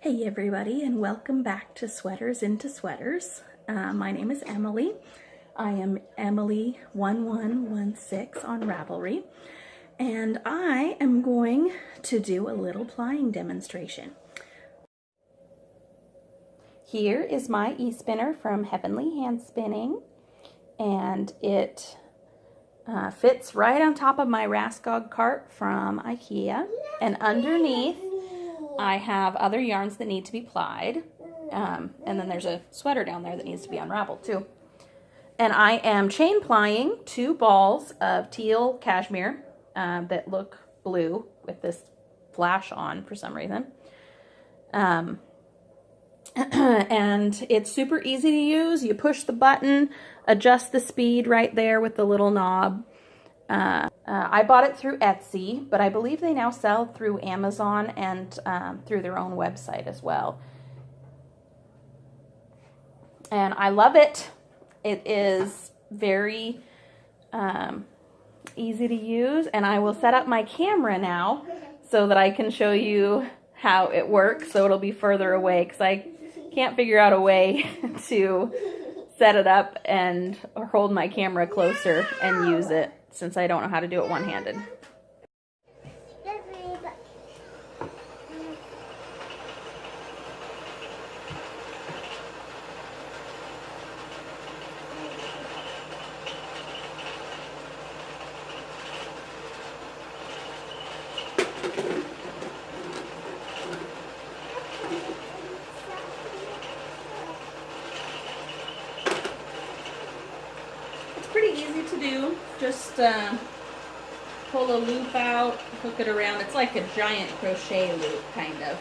Hey everybody, and welcome back to Sweaters into Sweaters. My name is Emily. I am Emily1116 on Ravelry, and I am going to do a little plying demonstration. Here is my e-spinner from Heavenly Handspinning, and it fits right on top of my Raskog cart from IKEA, and underneath I have other yarns that need to be plied, and then there's a sweater down there that needs to be unraveled too. And I am chain plying 2 balls of teal cashmere that look blue with this flash on for some reason. And it's super easy to use. You push the button, adjust the speed right there with the little knob. I bought it through Etsy, but I believe they now sell through Amazon and through their own website as well. And I love it. It is very easy to use, and I will set up my camera now so that I can show you how it works, so it'll be further away because I can't figure out a way to set it up and hold my camera closer and use it, since I don't know how to do it one-handed. Pretty easy to do. Just pull a loop out, hook it around. It's like a giant crochet loop, kind of.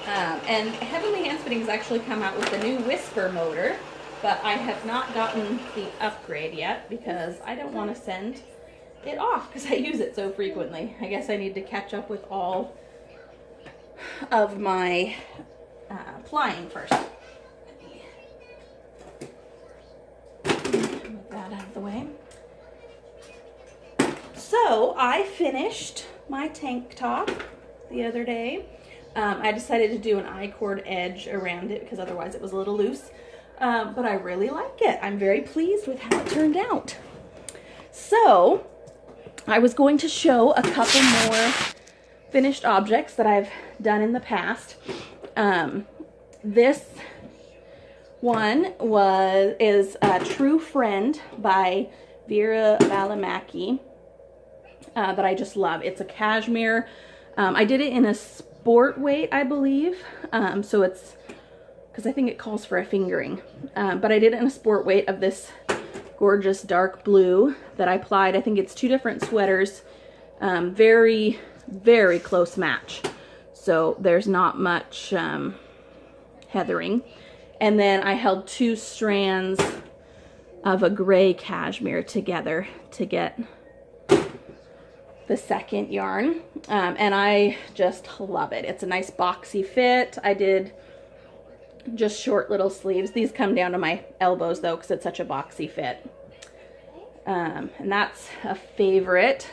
And Heavenly Handspinning has actually come out with the new Whisper motor, but I have not gotten the upgrade yet because I don't want to send it off because I use it so frequently. I guess I need to catch up with all of my plying first. That out of the way. So I finished my tank top the other day. I decided to do an I-cord edge around it because otherwise it was a little loose, but I really like it. I'm very pleased with how it turned out. So I was going to show a couple more finished objects that I've done in the past. This one is a True Friend by Vera Valimaki that I just love. It's a cashmere. I did it in a sport weight, I believe. So it's, because I think it calls for a fingering. But I did it in a sport weight of this gorgeous dark blue that I plied. I think it's 2 different sweaters. Very, very close match. So there's not much heathering. And then I held 2 strands of a gray cashmere together to get the second yarn. And I just love it. It's a nice boxy fit. I did just short little sleeves. These come down to my elbows though because it's such a boxy fit. And that's a favorite.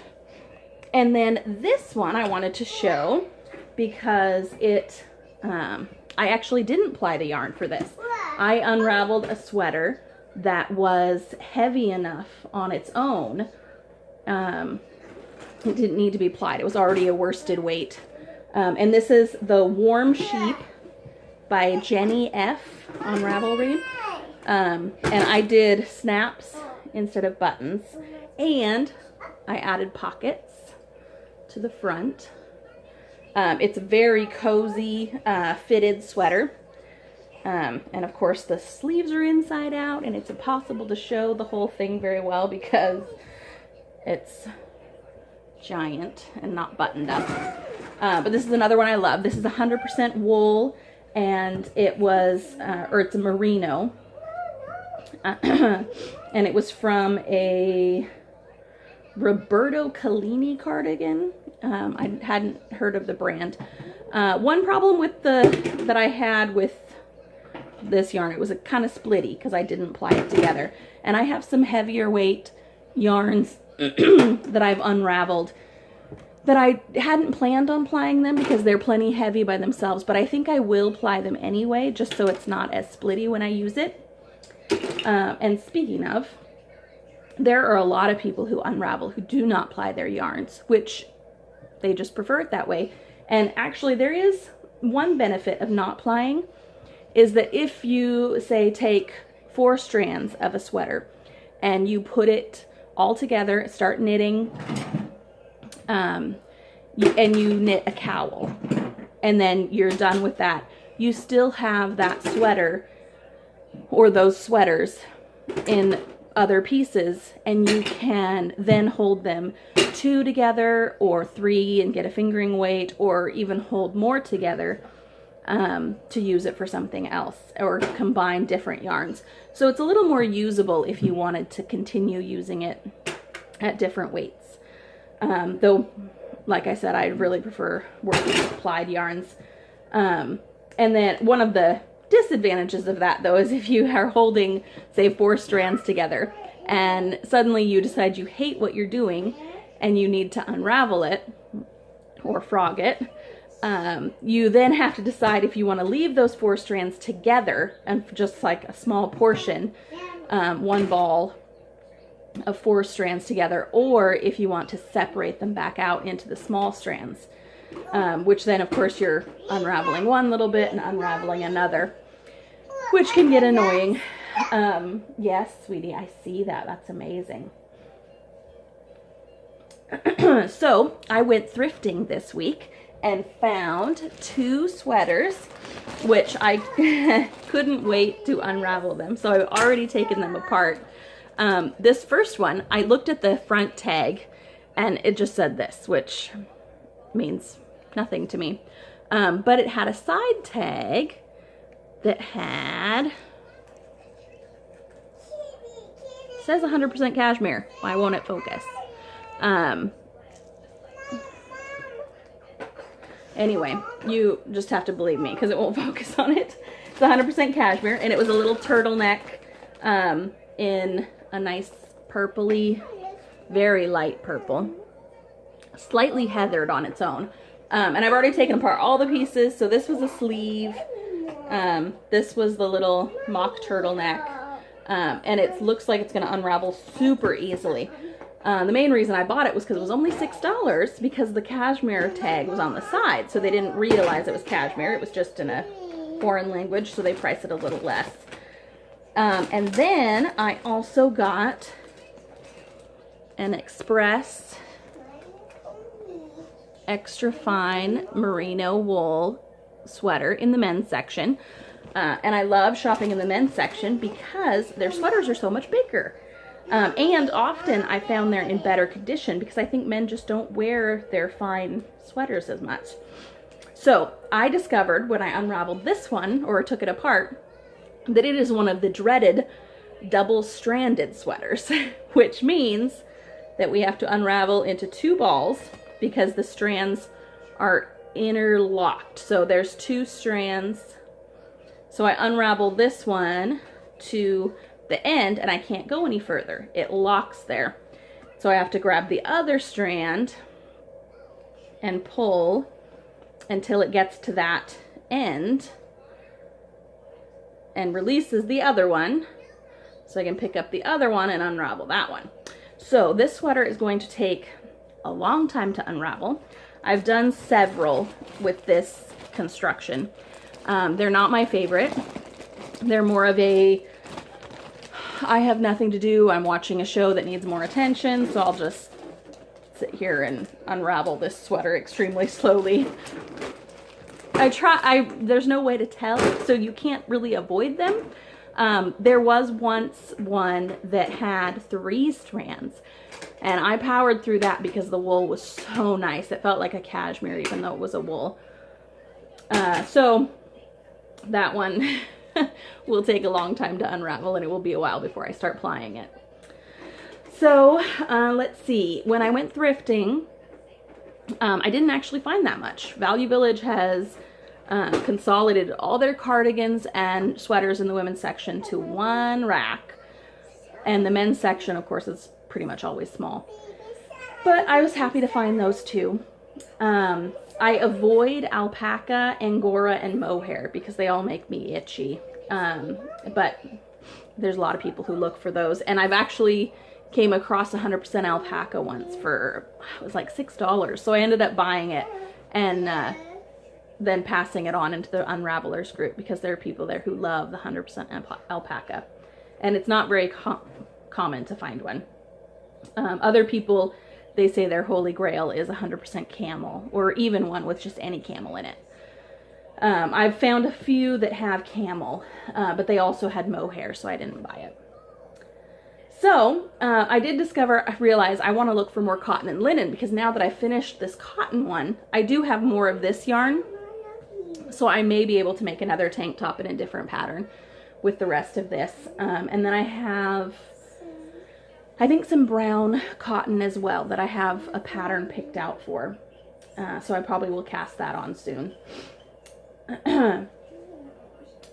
And then this one I wanted to show because it... I actually didn't ply the yarn for this. I unraveled a sweater that was heavy enough on its own. It didn't need to be plied. It was already a worsted weight. And this is the Warm Sheep by Jenny F. on Ravelry. And I did snaps instead of buttons. And I added pockets to the front. It's a very cozy, fitted sweater. And of course the sleeves are inside out, and it's impossible to show the whole thing very well because it's giant and not buttoned up. But this is another one I love. This is 100% wool, and it was, or it's a merino. And it was from a Roberto Collini cardigan. I hadn't heard of the brand. One problem with that I had with this yarn, it was a kind of splitty because I didn't ply it together. And I have some heavier weight yarns that I've unraveled that I hadn't planned on plying them because they're plenty heavy by themselves, but I think I will ply them anyway, just so it's not as splitty when I use it. And speaking of, there are a lot of people who unravel who do not ply their yarns, which they just prefer it that way. And actually there is one benefit of not plying, is that if you say take 4 strands of a sweater and you put it all together, start knitting, and you knit a cowl, and then you're done with that, you still have that sweater or those sweaters in other pieces, and you can then hold them 2 together or 3 and get a fingering weight, or even hold more together to use it for something else, or combine different yarns. So it's a little more usable if you wanted to continue using it at different weights. Though, like I said, I really prefer working with plied yarns. And then one of the disadvantages of that, though, is if you are holding, say, 4 strands together and suddenly you decide you hate what you're doing and you need to unravel it or frog it, you then have to decide if you want to leave those 4 strands together and just like a small portion, one ball of 4 strands together, or if you want to separate them back out into the small strands. Which then, of course, you're unraveling one little bit and unraveling another, which can get annoying. Yes, sweetie, I see that. That's amazing. So I went thrifting this week and found 2 sweaters, which I couldn't wait to unravel them. So I've already taken them apart. This first one, I looked at the front tag and it just said this, which means nothing to me. But it had a side tag that had, says 100% cashmere. Why won't it focus? Anyway, you just have to believe me because it won't focus on it. It's 100% cashmere, and it was a little turtleneck in a nice purpley, very light purple, slightly heathered on its own. And I've already taken apart all the pieces. So this was a sleeve. This was the little mock turtleneck. And it looks like it's going to unravel super easily. The main reason I bought it was because it was only $6 because the cashmere tag was on the side. So they didn't realize it was cashmere. It was just in a foreign language, so they priced it a little less. And then I also got an Express extra fine merino wool sweater in the men's section. And I love shopping in the men's section because their sweaters are so much bigger. And often I found they're in better condition because I think men just don't wear their fine sweaters as much. So I discovered when I unraveled this one, or took it apart, that it is one of the dreaded double-stranded sweaters, which means that we have to unravel into 2 balls because the strands are interlocked. So there's 2 strands. So I unravel this one to the end and I can't go any further. It locks there. So I have to grab the other strand and pull until it gets to that end and releases the other one. So I can pick up the other one and unravel that one. So this sweater is going to take a long time to unravel. I've done several with this construction. They're not my favorite. They're more of a, I have nothing to do, I'm watching a show that needs more attention, so I'll just sit here and unravel this sweater extremely slowly. There's no way to tell, so you can't really avoid them. There was once one that had 3 strands, and I powered through that because the wool was so nice. It felt like a cashmere even though it was a wool. So that one will take a long time to unravel, and it will be a while before I start plying it. So let's see. When I went thrifting, I didn't actually find that much. Value Village has consolidated all their cardigans and sweaters in the women's section to one rack. And the men's section, of course, is pretty much always small. But I was happy to find those 2. I avoid alpaca, angora, and mohair because they all make me itchy. But there's a lot of people who look for those. And I've actually came across 100% alpaca once for, it was like $6. So I ended up buying it and then passing it on into the Unravelers group because there are people there who love the 100% alpaca. And it's not very common to find one. Other people, they say their holy grail is 100% camel, or even one with just any camel in it. I've found a few that have camel, but they also had mohair, so I didn't buy it. So I did realize I want to look for more cotton and linen, because now that I finished this cotton one, I do have more of this yarn. So I may be able to make another tank top in a different pattern with the rest of this. And then I have, I think, some brown cotton as well that I have a pattern picked out for. So I probably will cast that on soon.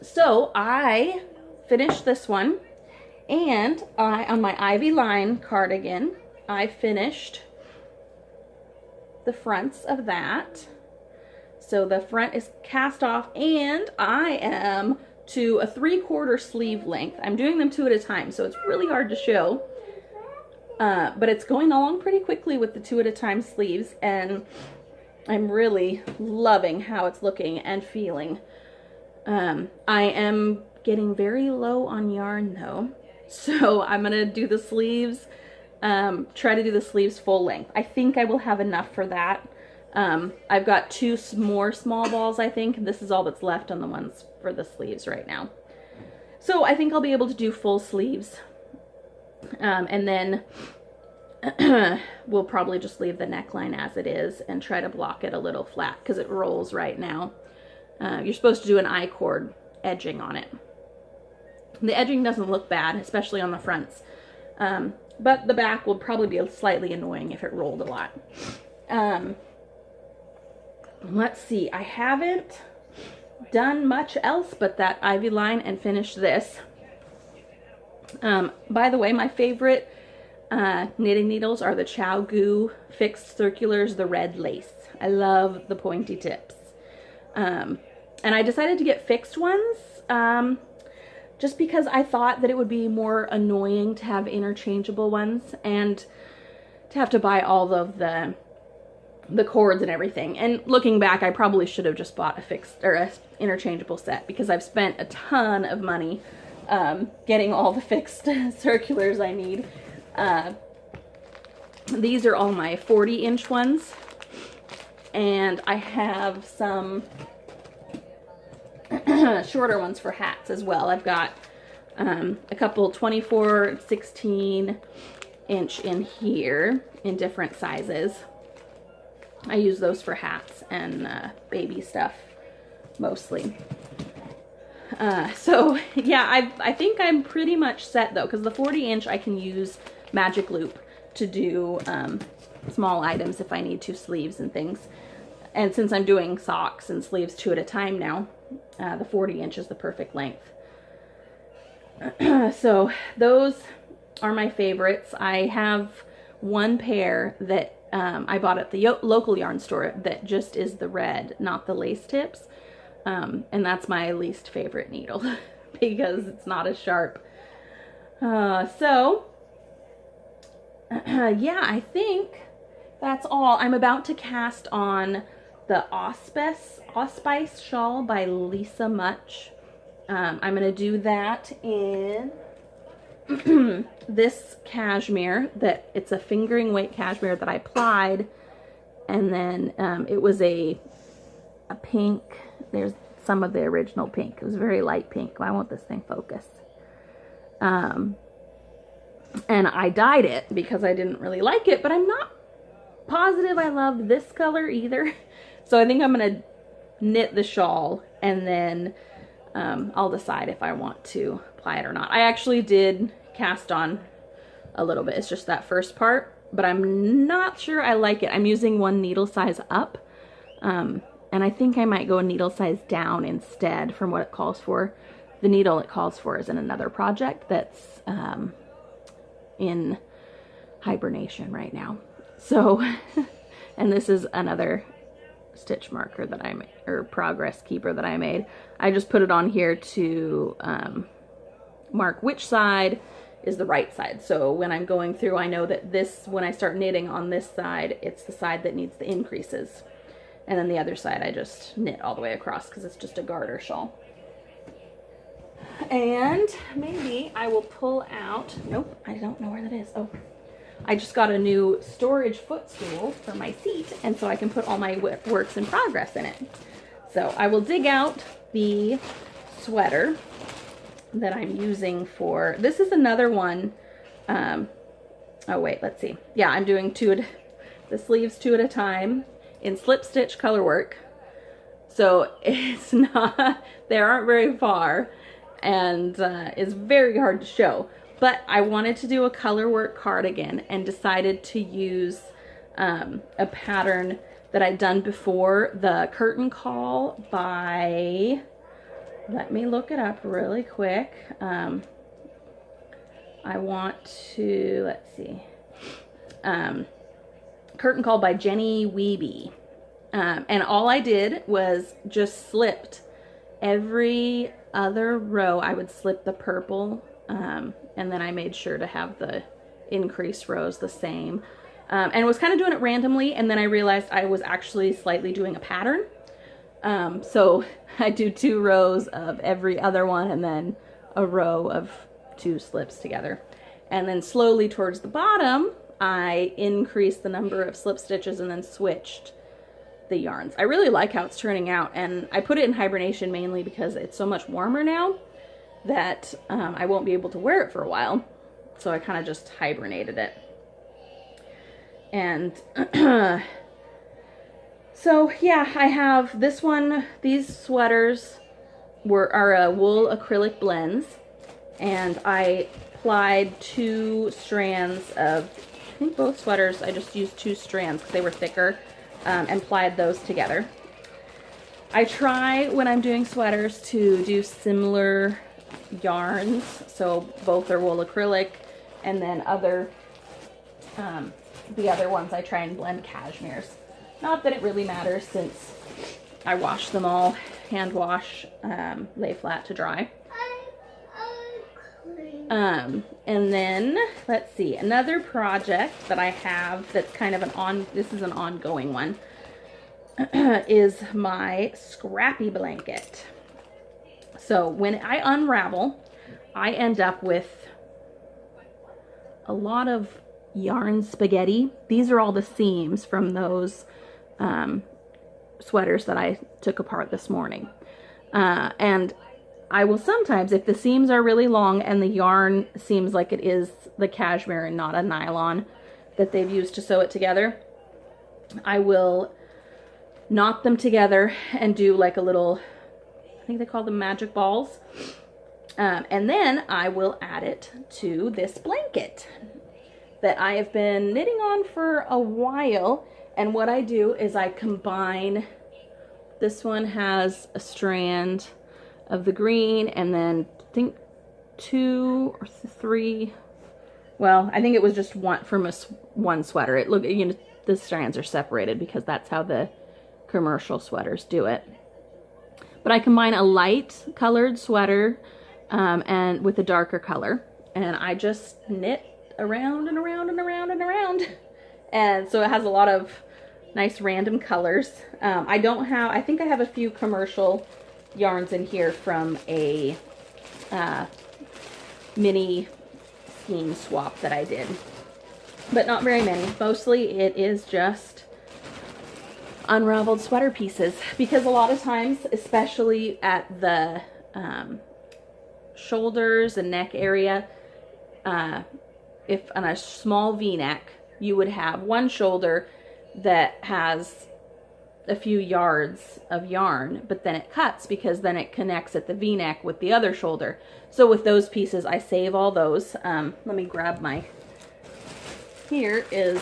So I finished this one, and on my Ivy line cardigan, I finished the fronts of that. So the front is cast off, and I am to a 3/4 sleeve length. I'm doing them 2 at a time, so it's really hard to show. But it's going along pretty quickly with the 2 at a time sleeves, and I'm really loving how it's looking and feeling. I am getting very low on yarn though, so I'm gonna do the sleeves, try to do the sleeves full length. I think I will have enough for that. I've got 2 more small balls, I think. This is all that's left on the ones for the sleeves right now. So I think I'll be able to do full sleeves. And then we'll probably just leave the neckline as it is and try to block it a little flat because it rolls right now. You're supposed to do an I-cord edging on it. The edging doesn't look bad, especially on the fronts. But the back will probably be slightly annoying if it rolled a lot. Let's see, I haven't done much else but that Ivy line and finish this. By the way, my favorite knitting needles are the Chow Goo Fixed Circulars, the red lace. I love the pointy tips. And I decided to get fixed ones just because I thought that it would be more annoying to have interchangeable ones and to have to buy all of the cords and everything. And looking back, I probably should have just bought a fixed or a interchangeable set because I've spent a ton of money getting all the fixed circulars I need. These are all my 40-inch ones, and I have some shorter ones for hats as well. I've got a couple 24, 16-inch in here in different sizes. I use those for hats and baby stuff mostly. So yeah, I think I'm pretty much set though, because the 40-inch I can use magic loop to do small items if I need to, sleeves and things. And since I'm doing socks and sleeves 2 at a time now, the 40-inch is the perfect length. So those are my favorites. I have one pair that I bought at the local yarn store that just is the red, not the lace tips. And that's my least favorite needle because it's not as sharp. So yeah, I think that's all. I'm about to cast on the Auspice shawl by Lisa Much. I'm going to do that in this cashmere that it's a fingering weight cashmere that I plied, and then it was a pink. There's some of the original pink. It was very light pink. Why won't this thing focus? And I dyed it because I didn't really like it, but I'm not positive I love this color either. So I think I'm going to knit the shawl, and then I'll decide if I want to apply it or not. I actually did cast on a little bit. It's just that first part, but I'm not sure I like it. I'm using one needle size up, and I think I might go a needle size down instead from what it calls for. The needle it calls for is in another project that's in hibernation right now. So And this is another stitch marker that I made, or progress keeper that I made. I just put it on here to mark which side is the right side. So when I'm going through, I know that this, when I start knitting on this side, it's the side that needs the increases. And then the other side, I just knit all the way across because it's just a garter shawl. And maybe I will pull out, nope, I don't know where that is. Oh, I just got a new storage footstool for my seat, and so I can put all my works in progress in it. So I will dig out the sweater that I'm using for, this is another one. Oh wait, let's see. Yeah, I'm doing the sleeves 2 at a time in slip stitch color work. So it's not, they aren't very far, and it's very hard to show. But I wanted to do a color work cardigan and decided to use a pattern that I'd done before, the Curtain Call by, let me look it up really quick. I want to, let's see, Curtain Call by Jenny Wiebe. And all I did was just slipped every other row. I would slip the purple, and then I made sure to have the increased rows the same. And was kind of doing it randomly, and then I realized I was actually slightly doing a pattern. So I do 2 rows of every other one, and then a row of 2 slips together. And then slowly towards the bottom, I increased the number of slip stitches and then switched the yarns. I really like how it's turning out, and I put it in hibernation mainly because it's so much warmer now that I won't be able to wear it for a while. So I kind of just hibernated it. And so yeah, I have this one. These sweaters are wool acrylic blends, and I applied 2 strands of, I think both sweaters, I just used 2 strands because they were thicker, and plied those together. I try when I'm doing sweaters to do similar yarns, so both are wool acrylic, and then the other ones I try and blend cashmeres. Not that it really matters since I wash them all, hand wash, lay flat to dry. And then let's see, another project that I have that's kind of this is an ongoing one, is my scrappy blanket. So when I unravel, I end up with a lot of yarn spaghetti. These are all the seams from those sweaters that I took apart this morning. And I will sometimes, if the seams are really long and the yarn seems like it is the cashmere and not a nylon that they've used to sew it together, I will knot them together and do like a little, I think they call them magic balls. And then I will add it to this blanket that I have been knitting on for a while. And what I do is I combine, this one has a strand of the green, and then I think 2 or 3, well, I think it was just one from one sweater. It look, you know, the strands are separated because that's how the commercial sweaters do it. But I combine a light colored sweater and with a darker color, and I just knit around and around and around and around, and so it has a lot of nice random colors. I think I have a few commercial yarns in here from a mini skein swap that I did, but not very many. Mostly it is just unraveled sweater pieces, because a lot of times, especially at the shoulders and neck area, if on a small v-neck, you would have one shoulder that has a few yards of yarn, but then it cuts because then it connects at the v-neck with the other shoulder. So with those pieces, I save all those. Let me grab my, here is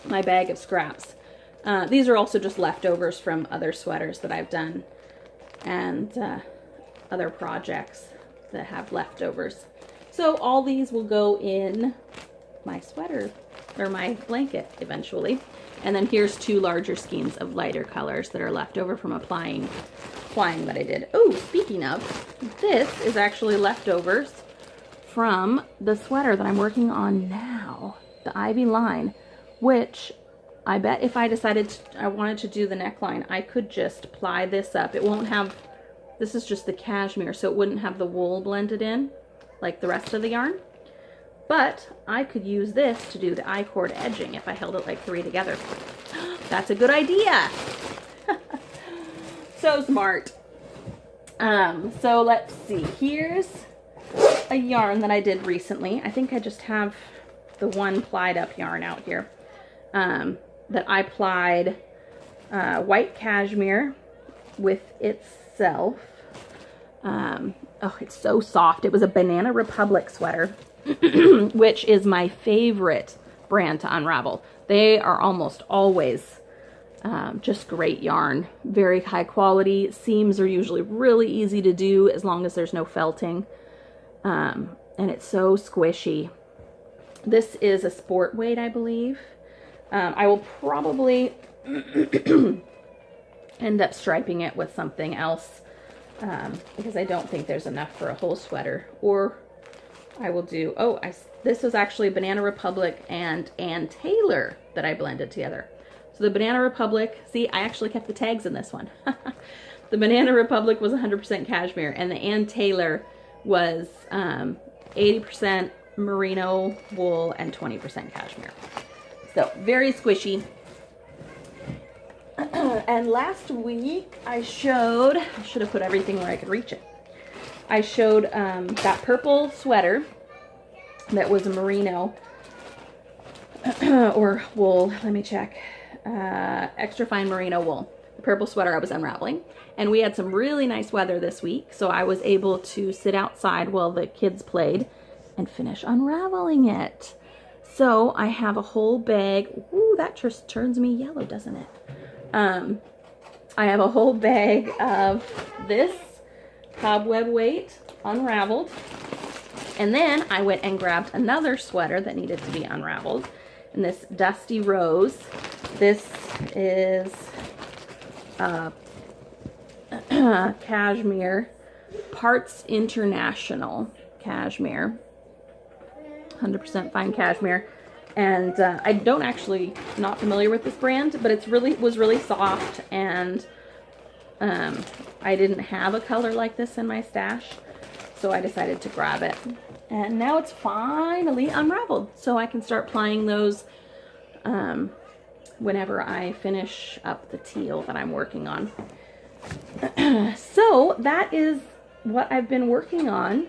my bag of scraps. These are also just leftovers from other sweaters that I've done, and other projects that have leftovers. So all these will go in my sweater, or my blanket eventually. And then here's 2 larger skeins of lighter colors that are left over from applying that I did. Oh, speaking of, this is actually leftovers from the sweater that I'm working on now, the Ivy line, which I bet if I decided I wanted to do the neckline, I could just ply this up. It won't have, this is just the cashmere, so it wouldn't have the wool blended in like the rest of the yarn. But I could use this to do the I-cord edging if I held it like 3 together. That's a good idea. So smart. So let's see. Here's a yarn that I did recently. I think I just have the one plied up yarn out here. That I plied white cashmere with itself. Oh, it's so soft. It was a Banana Republic sweater, which is my favorite brand to unravel. They are almost always just great yarn. Very high quality. Seams are usually really easy to do as long as there's no felting. And it's so squishy. This is a sport weight, I believe. I will probably end up striping it with something else because I don't think there's enough for a whole sweater. Or I will do, this was actually Banana Republic and Ann Taylor that I blended together. So the Banana Republic, see, I actually kept the tags in this one. The Banana Republic was 100% cashmere, and the Ann Taylor was 80% merino wool and 20% cashmere. So very squishy. And last week I should have put everything where I could reach it. I showed that purple sweater that was a merino or wool, let me check, extra fine merino wool. The purple sweater I was unraveling. And we had some really nice weather this week, so I was able to sit outside while the kids played and finish unraveling it. So I have a whole bag. Ooh, that just turns me yellow, doesn't it? I have a whole bag of this cobweb weight unraveled. And then I went and grabbed another sweater that needed to be unraveled. And this Dusty Rose. This is cashmere, Parts International cashmere. 100% fine cashmere, and I don't actually, not familiar with this brand, but it was really soft, and I didn't have a color like this in my stash, so I decided to grab it. And now it's finally unraveled, so I can start plying those whenever I finish up the teal that I'm working on. So that is what I've been working on.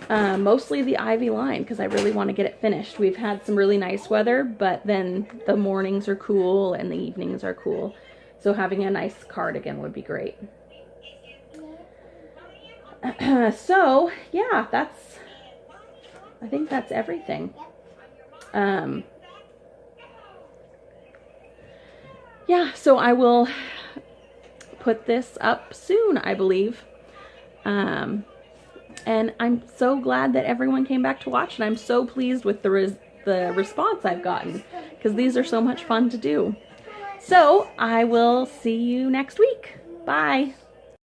Mostly the Ivy line, because I really want to get it finished. We've had some really nice weather, but then the mornings are cool and the evenings are cool. So having a nice cardigan would be great. So yeah, I think that's everything. Yeah, so I will put this up soon, I believe. And I'm so glad that everyone came back to watch, and I'm so pleased with the response I've gotten, because these are so much fun to do. So I will see you next week. Bye.